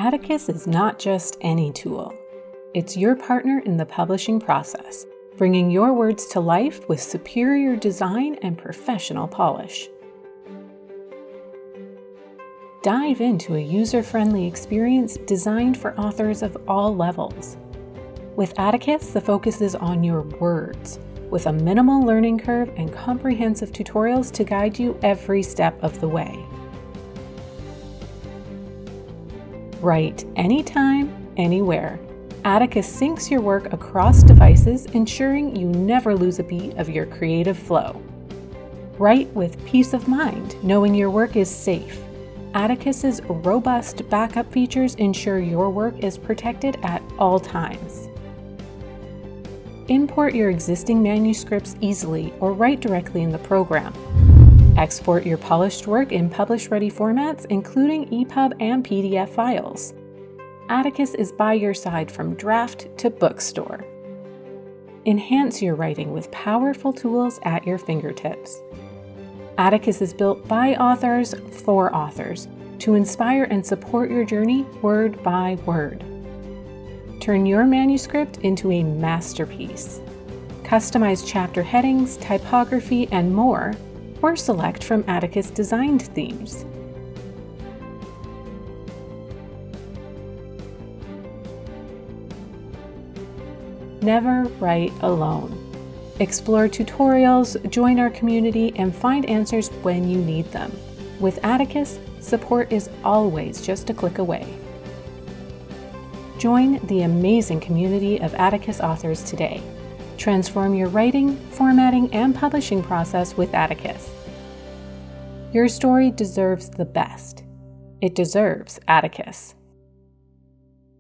Atticus is not just any tool. It's your partner in the publishing process, bringing your words to life with superior design and professional polish. Dive into a user-friendly experience designed for authors of all levels. With Atticus, the focus is on your words, with a minimal learning curve and comprehensive tutorials to guide you every step of the way. Write anytime, anywhere. Atticus syncs your work across devices, ensuring you never lose a beat of your creative flow. Write with peace of mind, knowing your work is safe. Atticus's robust backup features ensure your work is protected at all times. Import your existing manuscripts easily or write directly in the program. Export your polished work in publish-ready formats, including ePub and PDF files. Atticus is by your side from draft to bookstore. Enhance your writing with powerful tools at your fingertips. Atticus is built by authors for authors to inspire and support your journey word by word. Turn your manuscript into a masterpiece. Customize chapter headings, typography, and more, or select from Atticus-designed themes. Never write alone. Explore tutorials, join our community, and find answers when you need them. With Atticus, support is always just a click away. Join the amazing community of Atticus authors today. Transform your writing, formatting, and publishing process with Atticus. Your story deserves the best. It deserves Atticus.